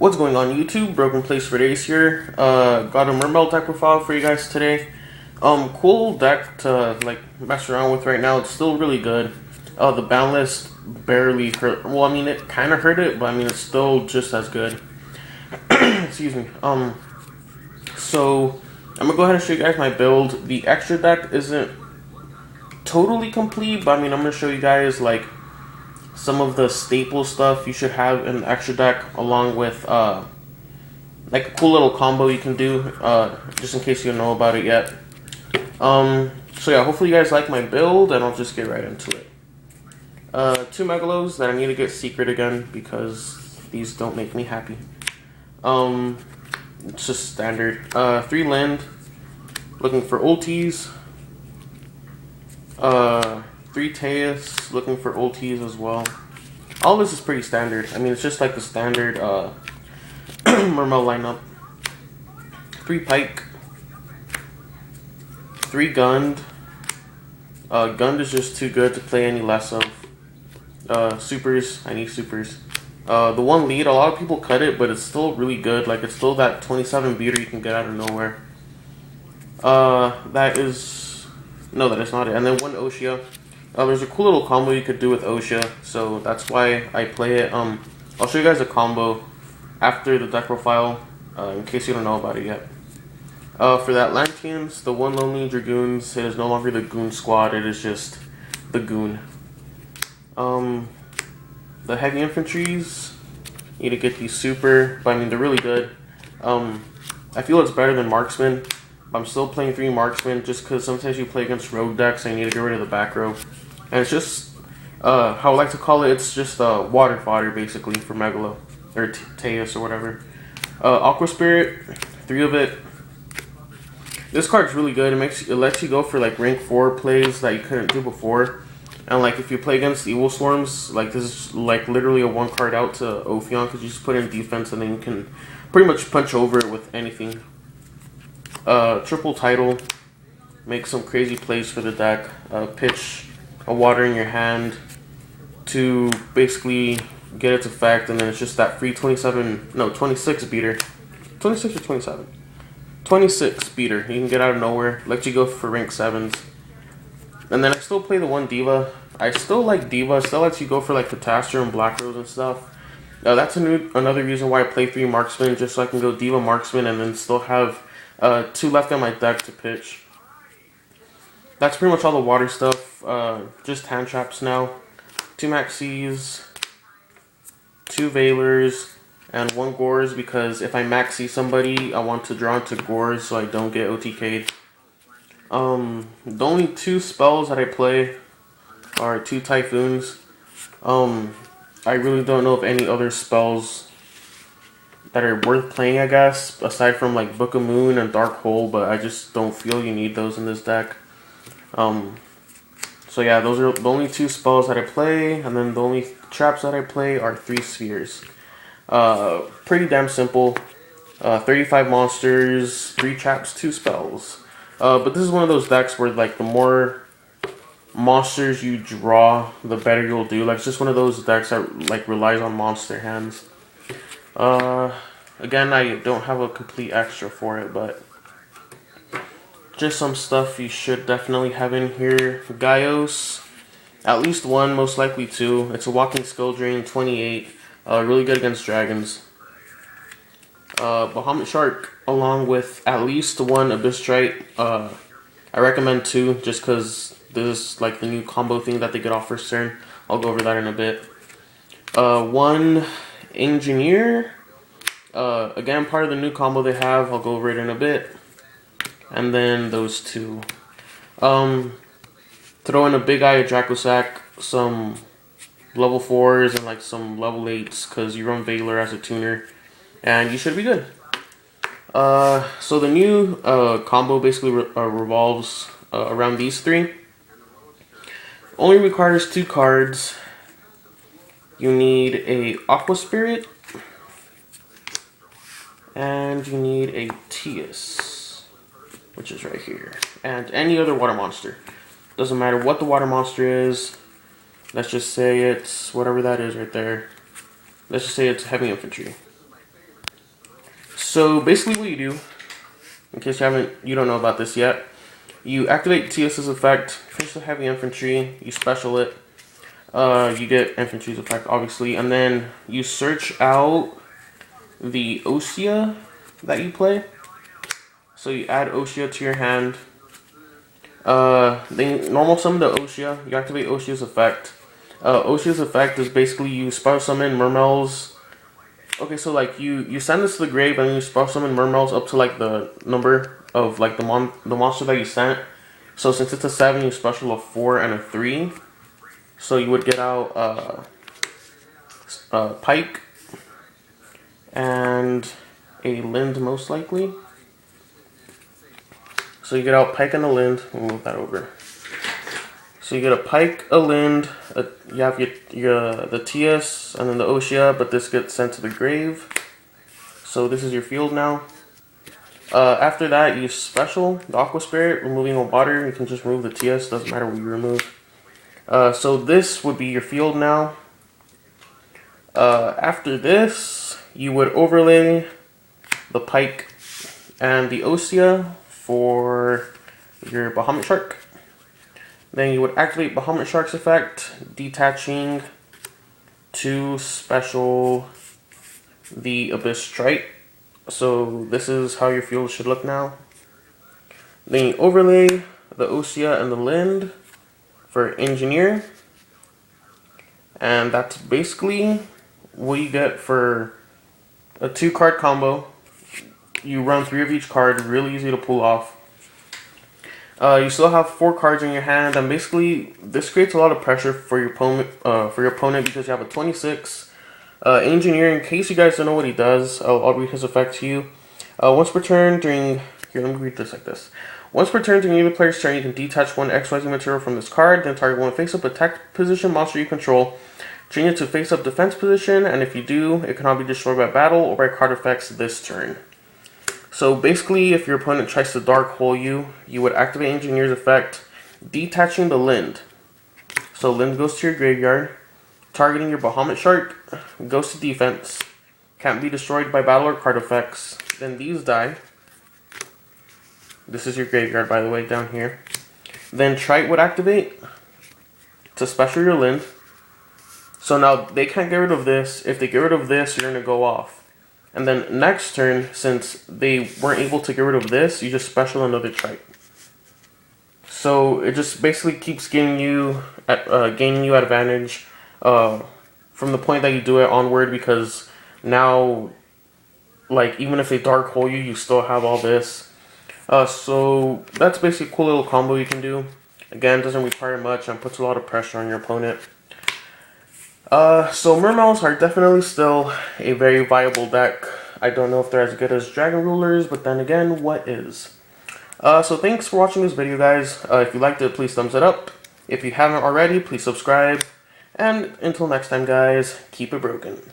What's going on YouTube? Broken Place for Days here. Got a Mermail deck profile for you guys today. Cool deck to like mess around with right now. It's still really good. The ban list barely hurt. Well, I mean it kind of hurt it, but I mean it's still just as good. Excuse me. So I'm gonna go ahead and show you guys my build. The extra deck isn't totally complete, but I mean I'm gonna show you guys like some of the staple stuff you should have in the extra deck, along with like a cool little combo you can do, just in case you don't know about it yet. So yeah, hopefully you guys like my build, and I'll just get right into it. 2 Megalos that I need to get secret again because these don't make me happy. It's just standard. 3 land, looking for ultis. 3 Teus, looking for ultis as well. All this is pretty standard. I mean, it's just like the standard Mermail lineup. 3 Pike. 3 Gund. Gund is just too good to play any less of. Supers, I need supers. The 1 lead, a lot of people cut it, but it's still really good. Like, it's still that 27 beater you can get out of nowhere. That is not it. And then 1 Oshia. There's a cool little combo you could do with Oshia, so that's why I play it. I'll show you guys a combo after the deck profile, in case you don't know about it yet. For the Atlanteans, the 1 Lonely Dragoons, it is no longer the Goon Squad, it is just the Goon. The Heavy Infantries, you need to get these super, but I mean they're really good. I feel it's better than Marksman. I'm still playing 3 Marksman just because sometimes you play against rogue decks and you need to get rid of the back row. And it's just, how I like to call it, it's just water fodder basically for Megalo, or Teus or whatever. Aqua Spirit, 3 of it. This card's really good. It lets you go for like rank 4 plays that you couldn't do before. And like if you play against Evil Storms, like this is like literally a 1 card out to Ophion because you just put in defense and then you can pretty much punch over it with anything. Triple Title, make some crazy plays for the deck. Pitch a water in your hand to basically get its effect, and then it's just that free 26 beater. 26 or 27? 26 beater. You can get out of nowhere. Let you go for rank 7s. And then I still play the 1 Diva. I still like Diva. Still lets you go for like Catastrophe and Black Rose and stuff. That's another reason why I play 3 Marksman, just so I can go Diva Marksman and then still have 2 left on my deck to pitch. That's pretty much all the water stuff. Just hand traps now. 2 Maxis, 2 Veilers, and 1 Gores, because if I Maxi somebody, I want to draw into Gores so I don't get OTK'd. The only 2 spells that I play are 2 Typhoons. I really don't know of any other spells that are worth playing, I guess, aside from like Book of Moon and Dark Hole, but I just don't feel you need those in this deck. So yeah, those are the only 2 spells that I play, and then the only traps that I play are 3 Spheres. Pretty damn simple. 35 monsters, 3 traps, 2 spells. But this is one of those decks where like the more monsters you draw, the better you'll do. Like it's just one of those decks that like relies on monster hands. Again, I don't have a complete extra for it, but just some stuff you should definitely have in here. Gaios, at least 1, most likely 2. It's a walking skill drain, 28. Really good against dragons. Bahamut Shark, along with at least 1 Abyss Trite. I recommend 2, just because this is like the new combo thing that they get off first turn. I'll go over that in a bit. 1 Engineer. Again, part of the new combo they have. I'll go over it in a bit. And then those 2. Throw in a Big Eye Dracosac, some level 4s, and like some level 8s, because you run Veiler as a tuner, and you should be good. So the new combo basically revolves around these 3. Only requires 2 cards. You need a Aqua Spirit, and you need a Teus, which is right here, and any other water monster. Doesn't matter what the water monster is. Let's just say it's whatever that is right there. Let's just say it's heavy infantry. So basically what you do, in case you don't know about this yet, you activate TS's effect, finish the heavy infantry, you special it, you get infantry's effect obviously, and then you search out the Osea that you play. So you add Osea to your hand. Then normal summon the Osea, you activate Osea's effect. Osea's effect is basically you spell summon Mermails. Okay, so like you send this to the grave and then you spell summon Mermails up to like the number of like the monster that you sent. So since it's a 7, you special a 4 and a 3. So you would get out Pike and a Lind most likely. So you get out Pike and a Lind. We'll move that over. So you get a Pike, a Lind, you have the TS, and then the Osea, but this gets sent to the grave. So this is your field now. After that, you special the Aqua Spirit, removing a water. You can just remove the TS, doesn't matter what you remove. So this would be your field now. After this, you would overlay the Pike and the Osea for your Bahamut Shark. Then you would activate Bahamut Shark's effect, detaching to special the Abyss Strike. So this is how your field should look now. Then you overlay the Osea and the Lind for Engineer. And that's basically what you get for a 2-card combo. You run 3 of each card, really easy to pull off. You still have 4 cards in your hand, and basically this creates a lot of pressure for your opponent because you have a 26 Engineer. In case you guys don't know what he does, I'll read his effect to you. Once per turn during here, let me read this like this. Once per turn during the player's turn, you can detach 1 XYZ material from this card, then target 1 face-up attack position monster you control, change it to face-up defense position, and if you do, it cannot be destroyed by battle or by card effects this turn. So basically, if your opponent tries to dark hole you, you would activate Engineer's effect, detaching the Lind. So Lind goes to your graveyard, targeting your Bahamut Shark, goes to defense, can't be destroyed by battle or card effects. Then these die. This is your graveyard, by the way, down here. Then Trite would activate to special your Lind. So now they can't get rid of this. If they get rid of this, you're going to go off. And then next turn, since they weren't able to get rid of this, you just special another Trite. So it just basically keeps gaining you advantage from the point that you do it onward, because now, like, even if they dark hole you, you still have all this. So that's basically a cool little combo you can do. Again, doesn't require much and puts a lot of pressure on your opponent. So Mermails are definitely still a very viable deck. I don't know if they're as good as Dragon Rulers, but then again, what is? So thanks for watching this video, guys. If you liked it, please thumbs it up. If you haven't already, please subscribe. And until next time, guys, keep it broken.